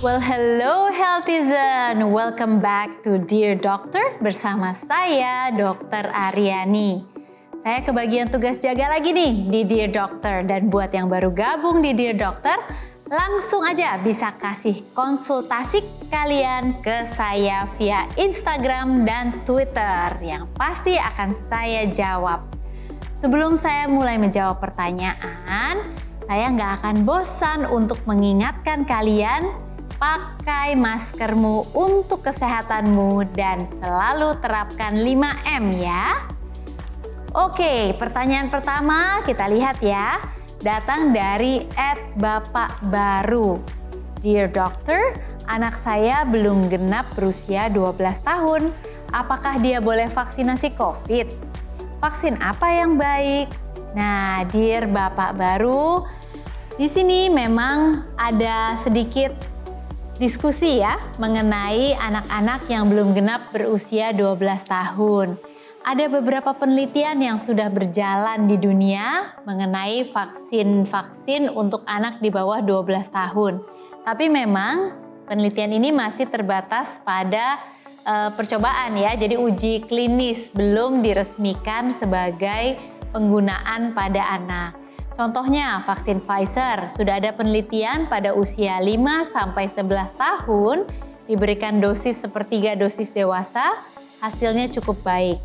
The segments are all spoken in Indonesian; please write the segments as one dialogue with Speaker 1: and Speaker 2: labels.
Speaker 1: Well, hello Healthizen. Welcome back to Dear Doctor bersama saya Dr. Aryani. Saya kebagian tugas jaga lagi nih di Dear Doctor, dan buat yang baru gabung di Dear Doctor, langsung aja bisa kasih konsultasi kalian ke saya via Instagram dan Twitter yang pasti akan saya jawab. Sebelum saya mulai menjawab pertanyaan, saya nggak akan bosan untuk mengingatkan kalian pakai maskermu untuk kesehatanmu dan selalu terapkan 5M ya. Oke, pertanyaan pertama kita lihat ya. Datang dari @bapakbaru. Dear Doctor, anak saya belum genap berusia 12 tahun. Apakah dia boleh vaksinasi COVID? Vaksin apa yang baik? Nah, Dear Bapak Baru, di sini memang ada sedikit diskusi ya mengenai anak-anak yang belum genap berusia 12 tahun. Ada beberapa penelitian yang sudah berjalan di dunia mengenai vaksin-vaksin untuk anak di bawah 12 tahun. Tapi memang penelitian ini masih terbatas pada percobaan ya, jadi uji klinis belum diresmikan sebagai penggunaan pada anak. Contohnya vaksin Pfizer, sudah ada penelitian pada usia 5-11 tahun diberikan dosis sepertiga dosis dewasa, hasilnya cukup baik.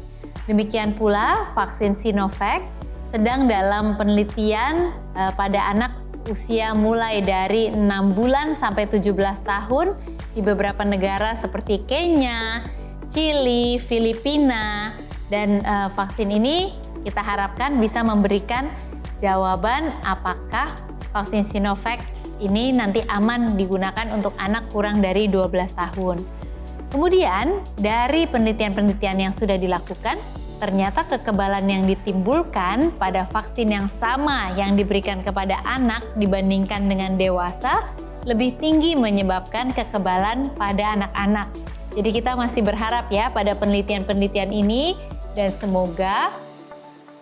Speaker 1: Demikian pula vaksin Sinovac sedang dalam penelitian pada anak usia mulai dari 6 bulan sampai 17 tahun di beberapa negara seperti Kenya, Chili, Filipina, dan vaksin ini kita harapkan bisa memberikan jawaban apakah vaksin Sinovac ini nanti aman digunakan untuk anak kurang dari 12 tahun. Kemudian dari penelitian-penelitian yang sudah dilakukan, ternyata kekebalan yang ditimbulkan pada vaksin yang sama yang diberikan kepada anak dibandingkan dengan dewasa lebih tinggi menyebabkan kekebalan pada anak-anak. Jadi kita masih berharap ya pada penelitian-penelitian ini, dan semoga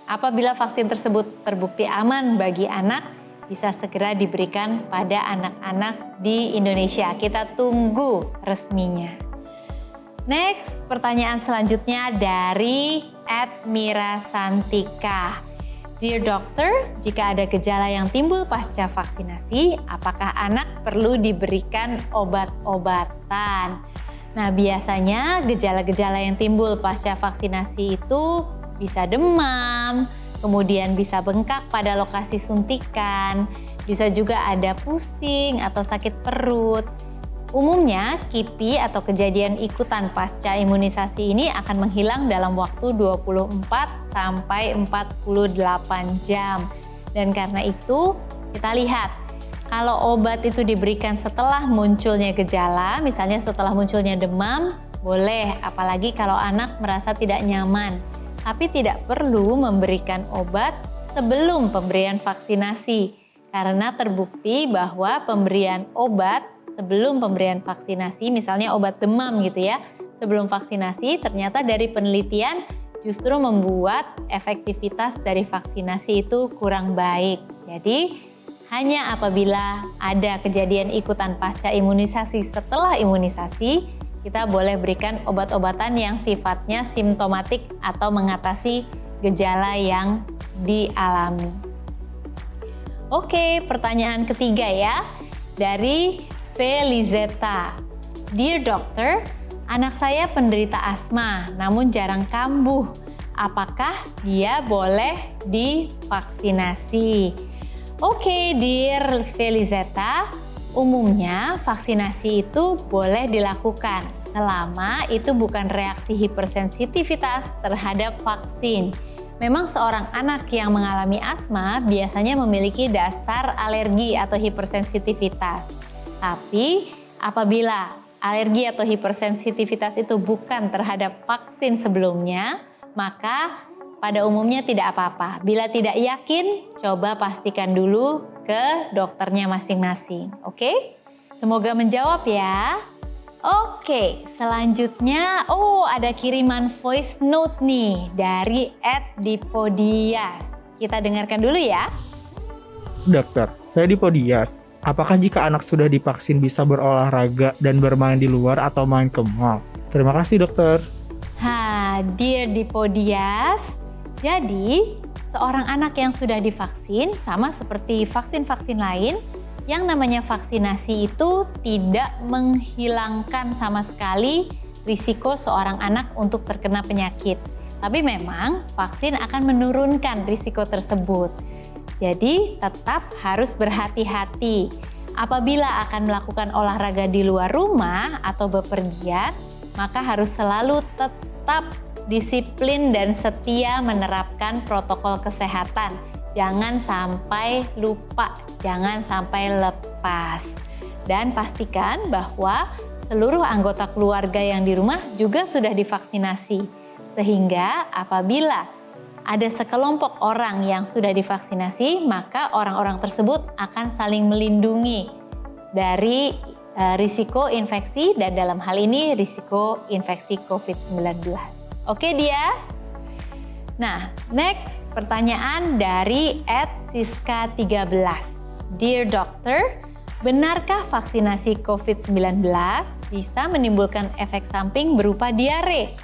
Speaker 1: apabila vaksin tersebut terbukti aman bagi anak, bisa segera diberikan pada anak-anak di Indonesia. Kita tunggu resminya. Next, pertanyaan selanjutnya dari @mirasantika. Dear Doctor, jika ada gejala yang timbul pasca vaksinasi, apakah anak perlu diberikan obat-obatan? Nah, biasanya gejala-gejala yang timbul pasca vaksinasi itu bisa demam, kemudian bisa bengkak pada lokasi suntikan, bisa juga ada pusing atau sakit perut. Umumnya KIPI atau kejadian ikutan pasca imunisasi ini akan menghilang dalam waktu 24 sampai 48 jam. Dan karena itu kita lihat kalau obat itu diberikan setelah munculnya gejala, misalnya setelah munculnya demam, boleh, apalagi kalau anak merasa tidak nyaman. Tapi tidak perlu memberikan obat sebelum pemberian vaksinasi, karena terbukti bahwa pemberian obat sebelum pemberian vaksinasi, misalnya obat demam gitu ya, sebelum vaksinasi ternyata dari penelitian justru membuat efektivitas dari vaksinasi itu kurang baik. Jadi hanya apabila ada kejadian ikutan pasca imunisasi setelah imunisasi, kita boleh berikan obat-obatan yang sifatnya simptomatik atau mengatasi gejala yang dialami. Oke, pertanyaan ketiga ya, dari Felizeta. Dear Doctor, anak saya penderita asma namun jarang kambuh. Apakah dia boleh divaksinasi? Oke, Dear Felizeta, umumnya vaksinasi itu boleh dilakukan selama itu bukan reaksi hipersensitivitas terhadap vaksin. Memang seorang anak yang mengalami asma biasanya memiliki dasar alergi atau hipersensitivitas. Tapi apabila alergi atau hipersensitivitas itu bukan terhadap vaksin sebelumnya, maka pada umumnya tidak apa-apa. Bila tidak yakin, coba pastikan dulu ke dokternya masing-masing. Oke? Semoga menjawab ya. Oke, selanjutnya ada kiriman voice note nih dari @dipodias. Kita dengarkan dulu ya.
Speaker 2: Dokter, saya Dipodias. Apakah jika anak sudah divaksin bisa berolahraga dan bermain di luar atau main ke mall? Terima kasih dokter.
Speaker 1: Dear Dipodias, jadi seorang anak yang sudah divaksin sama seperti vaksin-vaksin lain, yang namanya vaksinasi itu tidak menghilangkan sama sekali risiko seorang anak untuk terkena penyakit. Tapi memang vaksin akan menurunkan risiko tersebut. Jadi tetap harus berhati-hati. Apabila akan melakukan olahraga di luar rumah atau bepergian, maka harus selalu tetap disiplin dan setia menerapkan protokol kesehatan. Jangan sampai lupa, jangan sampai lepas. Dan pastikan bahwa seluruh anggota keluarga yang di rumah juga sudah divaksinasi. Sehingga apabila ada sekelompok orang yang sudah divaksinasi, maka orang-orang tersebut akan saling melindungi dari risiko infeksi dan dalam hal ini risiko infeksi COVID-19. Oke, Dias? Nah, next pertanyaan dari @siska13. Dear Doctor, benarkah vaksinasi COVID-19 bisa menimbulkan efek samping berupa diare?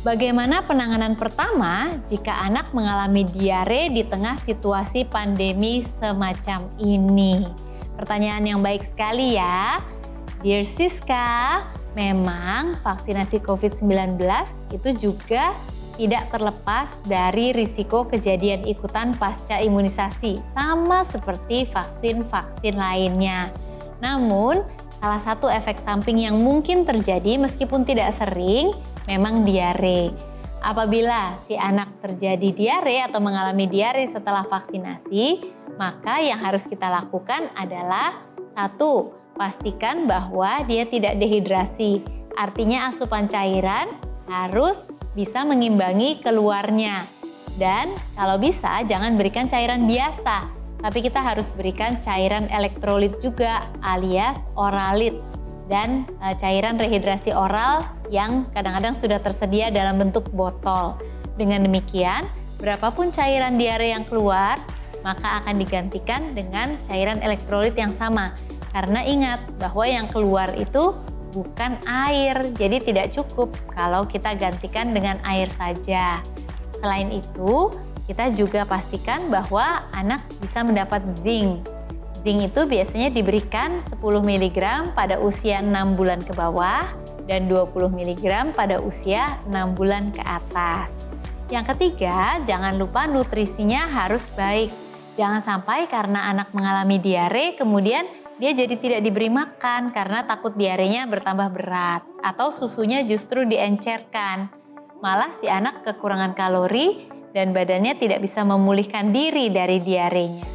Speaker 1: Bagaimana penanganan pertama jika anak mengalami diare di tengah situasi pandemi semacam ini? Pertanyaan yang baik sekali ya. Dear Siska, memang vaksinasi COVID-19 itu juga tidak terlepas dari risiko kejadian ikutan pasca imunisasi, sama seperti vaksin-vaksin lainnya. Namun, salah satu efek samping yang mungkin terjadi meskipun tidak sering, memang diare. Apabila si anak terjadi diare atau mengalami diare setelah vaksinasi, maka yang harus kita lakukan adalah 1. Pastikan bahwa dia tidak dehidrasi. Artinya asupan cairan harus bisa mengimbangi keluarnya. Dan kalau bisa jangan berikan cairan biasa, tapi kita harus berikan cairan elektrolit juga alias oralit dan cairan rehidrasi oral yang kadang-kadang sudah tersedia dalam bentuk botol. Dengan demikian, berapapun cairan diare yang keluar, maka akan digantikan dengan cairan elektrolit yang sama. Karena ingat bahwa yang keluar itu bukan air, jadi tidak cukup kalau kita gantikan dengan air saja. Selain itu, kita juga pastikan bahwa anak bisa mendapat zinc. Zinc itu biasanya diberikan 10 mg pada usia 6 bulan ke bawah dan 20 mg pada usia 6 bulan ke atas. Yang ketiga, jangan lupa nutrisinya harus baik. Jangan sampai karena anak mengalami diare kemudian dia jadi tidak diberi makan karena takut diarenya bertambah berat atau susunya justru diencerkan. Malah si anak kekurangan kalori dan badannya tidak bisa memulihkan diri dari diarenya.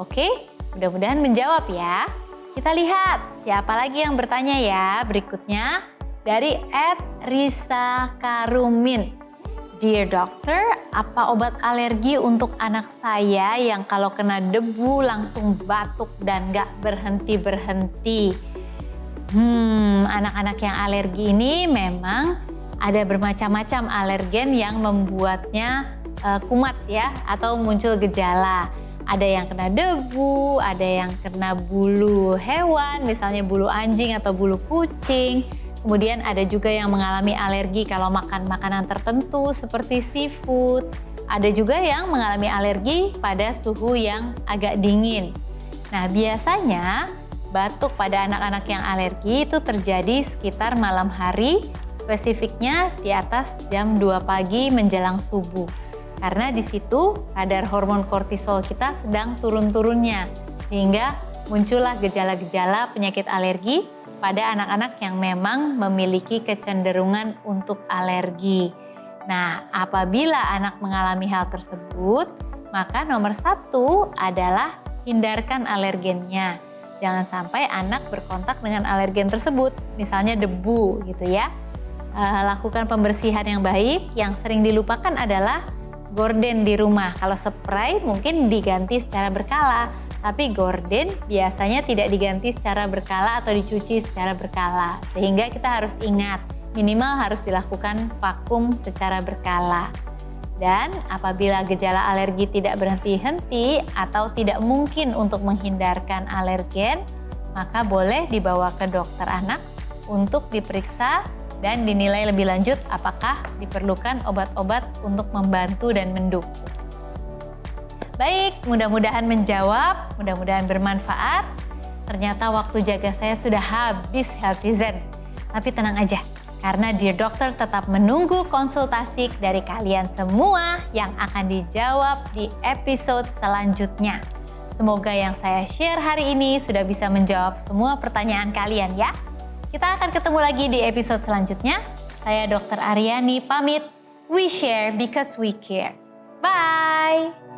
Speaker 1: Oke? Mudah-mudahan menjawab ya. Kita lihat siapa lagi yang bertanya ya berikutnya dari @Risa Karumin. Dear Doctor, apa obat alergi untuk anak saya yang kalau kena debu langsung batuk dan gak berhenti-berhenti? Anak-anak yang alergi ini memang ada bermacam-macam alergen yang membuatnya kumat ya atau muncul gejala. Ada yang kena debu, ada yang kena bulu hewan, misalnya bulu anjing atau bulu kucing. Kemudian ada juga yang mengalami alergi kalau makan makanan tertentu seperti seafood. Ada juga yang mengalami alergi pada suhu yang agak dingin. Nah, biasanya batuk pada anak-anak yang alergi itu terjadi sekitar malam hari, spesifiknya di atas jam 2 pagi menjelang subuh. Karena di situ kadar hormon kortisol kita sedang turun-turunnya, sehingga muncullah gejala-gejala penyakit alergi pada anak-anak yang memang memiliki kecenderungan untuk alergi. Nah, apabila anak mengalami hal tersebut, maka nomor 1 adalah hindarkan alergennya. Jangan sampai anak berkontak dengan alergen tersebut, misalnya debu gitu ya. Lakukan pembersihan yang baik, yang sering dilupakan adalah gorden di rumah. Kalau spray mungkin diganti secara berkala, tapi gorden biasanya tidak diganti secara berkala atau dicuci secara berkala. Sehingga kita harus ingat, minimal harus dilakukan vakum secara berkala. Dan apabila gejala alergi tidak berhenti-henti atau tidak mungkin untuk menghindarkan alergen, maka boleh dibawa ke dokter anak untuk diperiksa dan dinilai lebih lanjut apakah diperlukan obat-obat untuk membantu dan mendukung. Baik, mudah-mudahan menjawab, mudah-mudahan bermanfaat. Ternyata waktu jaga saya sudah habis Healthy Zen. Tapi tenang aja, karena Dear Doctor tetap menunggu konsultasi dari kalian semua yang akan dijawab di episode selanjutnya. Semoga yang saya share hari ini sudah bisa menjawab semua pertanyaan kalian ya. Kita akan ketemu lagi di episode selanjutnya. Saya Dr. Aryani pamit. We share because we care. Bye!